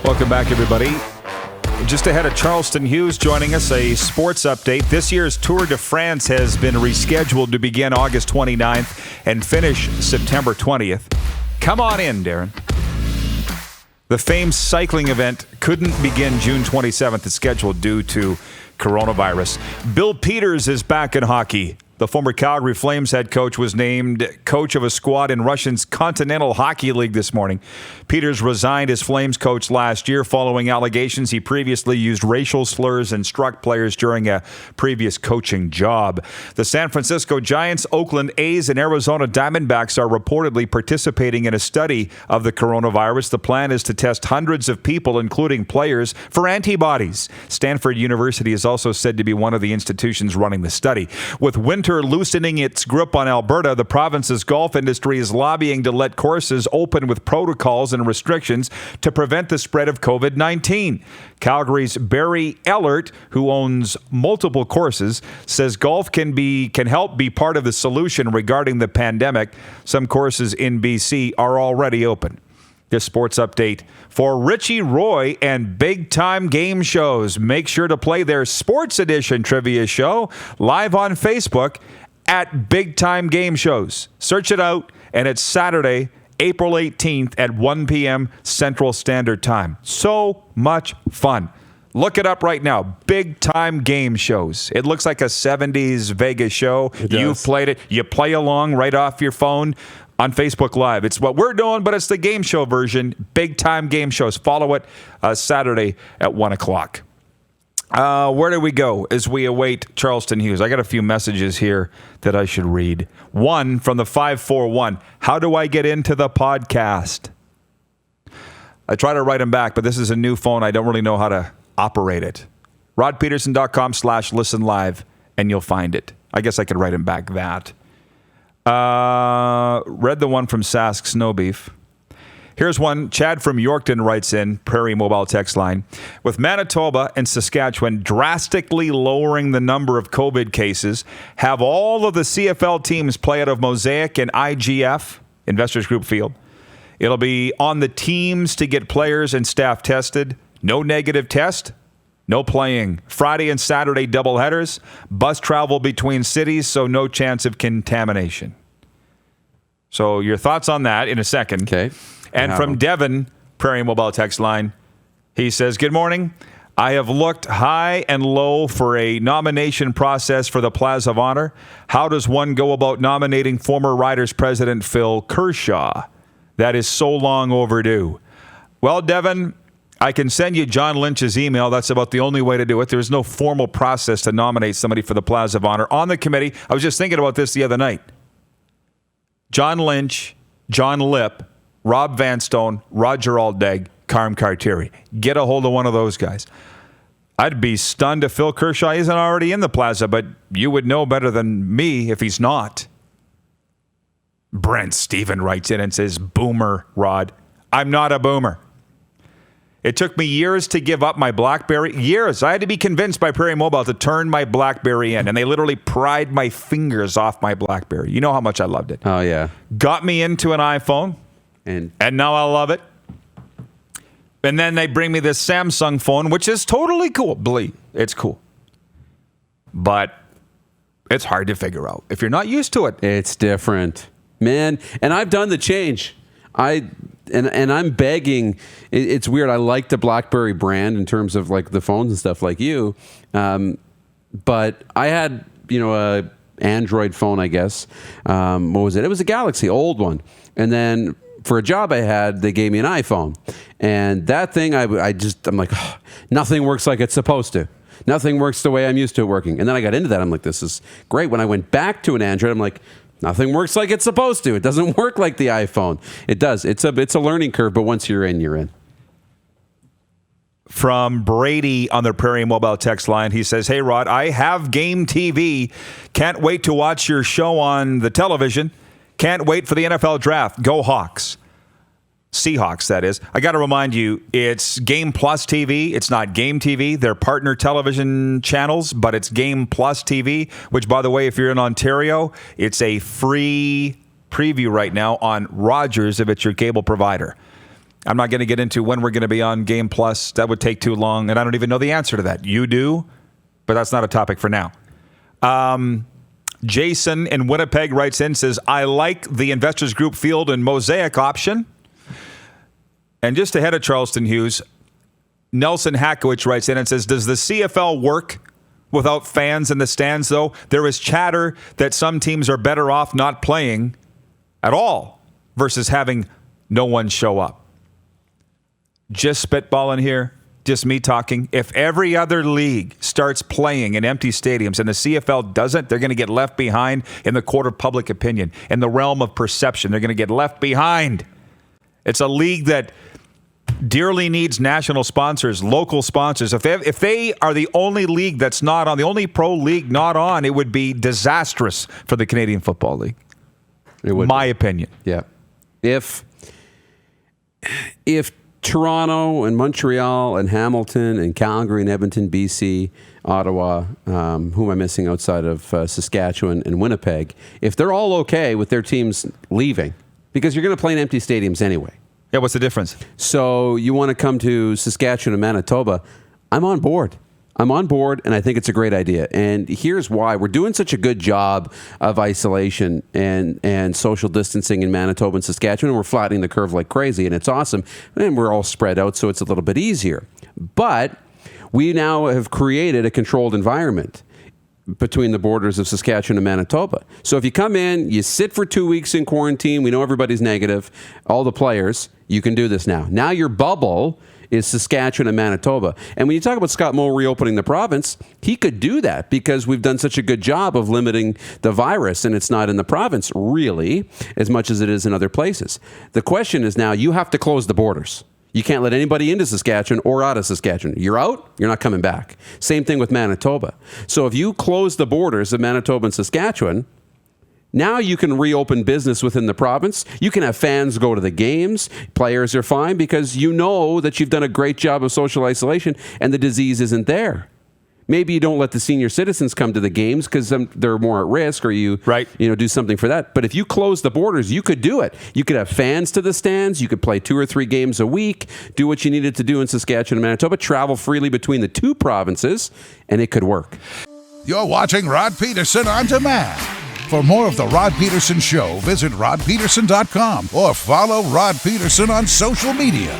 Welcome back, everybody. Just ahead of Charleston Hughes joining us, a sports update. This year's Tour de France has been rescheduled to begin August 29th and finish September 20th. Come on in, Darren. The famed cycling event couldn't begin June 27th as scheduled due to coronavirus. Bill Peters is back in hockey. The former Calgary Flames head coach was named coach of a squad in Russia's Continental Hockey League this morning. Peters resigned as Flames coach last year following allegations he previously used racial slurs and struck players during a previous coaching job. The San Francisco Giants, Oakland A's, and Arizona Diamondbacks are reportedly participating in a study of the coronavirus. The plan is to test hundreds of people, including players, for antibodies. Stanford University is also said to be one of the institutions running the study. With winter loosening its grip on Alberta, the province's golf industry is lobbying to let courses open with protocols and restrictions to prevent the spread of COVID-19. Calgary's Barry Ellert, who owns multiple courses, says golf can help be part of the solution regarding the pandemic. Some courses in BC are already open. This sports update for Richie Roy and Big Time Game Shows. Make sure to play their Sports Edition trivia show live on Facebook at Big Time Game Shows. Search it out, and it's Saturday, April 18th at 1 p.m. Central Standard Time. So much fun. Look it up right now. Big Time Game Shows. It looks like a 70s Vegas show. You've played it. You play along right off your phone on Facebook Live. It's what we're doing, but it's the game show version. Big Time Game Shows. Follow it Saturday at 1 o'clock. Where do we go as we await Charleston Hughes? I got a few messages here that I should read. One from the 541. How do I get into the podcast? I try to write them back, but this is a new phone. I don't really know how to operate it. rodpeterson.com/listen live, and you'll find it. I guess I could write him back that. Read the one from Sask Snowbeef. Here's one. Chad from Yorkton writes in, Prairie Mobile text line. With Manitoba and Saskatchewan drastically lowering the number of COVID cases, have all of the CFL teams play out of Mosaic and IGF, Investors Group Field. It'll be on the teams to get players and staff tested. No negative test. No playing. Friday and Saturday doubleheaders. Bus travel between cities, so no chance of contamination. So your thoughts on that in a second. Okay. And from Devin, Prairie Mobile text line, he says, good morning. I have looked high and low for a nomination process for the Plaza of Honor. How does one go about nominating former Riders president Phil Kershaw? That is so long overdue. Well, Devin, I can send you John Lynch's email. That's about the only way to do it. There's no formal process to nominate somebody for the Plaza of Honor. On the committee, I was just thinking about this the other night. John Lynch, John Lipp, Rob Vanstone, Roger Aldegg, Carm Cartieri. Get a hold of one of those guys. I'd be stunned if Phil Kershaw isn't already in the Plaza, but you would know better than me if he's not. Brent Stephen writes in and says, boomer, Rod. I'm not a boomer. It took me years to give up my BlackBerry. Years. I had to be convinced by Prairie Mobile to turn my BlackBerry in, and they literally pried my fingers off my BlackBerry. You know how much I loved it. Oh, yeah. Got me into an iPhone, and now I love it. And then they bring me this Samsung phone, which is totally cool. Believe it's cool. But it's hard to figure out if you're not used to it. It's different. Man, and I've done the change. And I'm begging. It's weird. I like the BlackBerry brand in terms of like the phones and stuff like you. But I had, a Android phone, I guess. What was it? It was a Galaxy, old one. And then for a job I had, they gave me an iPhone. And that thing, I'm like, oh, nothing works like it's supposed to. Nothing works the way I'm used to it working. And then I got into that. I'm like, this is great. When I went back to an Android, I'm like, nothing works like it's supposed to. It doesn't work like the iPhone. It does. It's a learning curve, but once you're in, you're in. From Brady on the Prairie Mobile text line, he says, hey, Rod, I have Game TV. Can't wait to watch your show on the television. Can't wait for the NFL draft. Go Hawks. Seahawks, that is. I got to remind you, it's Game Plus TV. It's not Game TV. They're partner television channels, but it's Game Plus TV, which, by the way, if you're in Ontario, it's a free preview right now on Rogers if it's your cable provider. I'm not going to get into when we're going to be on Game Plus. That would take too long, and I don't even know the answer to that. You do, but that's not a topic for now. Jason in Winnipeg writes in, says, I like the Investors Group Field and Mosaic option. And just ahead of Charleston Hughes, Nelson Hackowicz writes in and says, does the CFL work without fans in the stands, though? There is chatter that some teams are better off not playing at all versus having no one show up. Just spitballing here, just me talking. If every other league starts playing in empty stadiums and the CFL doesn't, they're going to get left behind in the court of public opinion, in the realm of perception. They're going to get left behind. It's a league that dearly needs national sponsors, local sponsors. If they are the only league that's not on, the only pro league not on, it would be disastrous for the Canadian Football League. It would. My opinion. Yeah. If Toronto and Montreal and Hamilton and Calgary and Edmonton, BC, Ottawa, who am I missing outside of Saskatchewan and Winnipeg, if they're all okay with their teams leaving, because you're going to play in empty stadiums anyway. Yeah, what's the difference? So you want to come to Saskatchewan and Manitoba, I'm on board. And I think it's a great idea. And here's why. We're doing such a good job of isolation and social distancing in Manitoba and Saskatchewan, and we're flattening the curve like crazy, and it's awesome. And we're all spread out, so it's a little bit easier. But we now have created a controlled environment between the borders of Saskatchewan and Manitoba. So if you come in, you sit for 2 weeks in quarantine, we know everybody's negative, all the players, you can do this now. Now your bubble is Saskatchewan and Manitoba. And when you talk about Scott Moe reopening the province, he could do that because we've done such a good job of limiting the virus, and it's not in the province really as much as it is in other places. The question is now you have to close the borders. You can't let anybody into Saskatchewan or out of Saskatchewan. You're out, you're not coming back. Same thing with Manitoba. So if you close the borders of Manitoba and Saskatchewan, now you can reopen business within the province. You can have fans go to the games. Players are fine because you know that you've done a great job of social isolation and the disease isn't there. Maybe you don't let the senior citizens come to the games because they're more at risk, or you do something for that. But if you close the borders, you could do it. You could have fans to the stands. You could play 2 or 3 games a week, do what you needed to do in Saskatchewan and Manitoba, travel freely between the 2 provinces, and it could work. You're watching Rod Pedersen On Demand. For more of The Rod Pedersen Show, visit rodpedersen.com or follow Rod Pedersen on social media.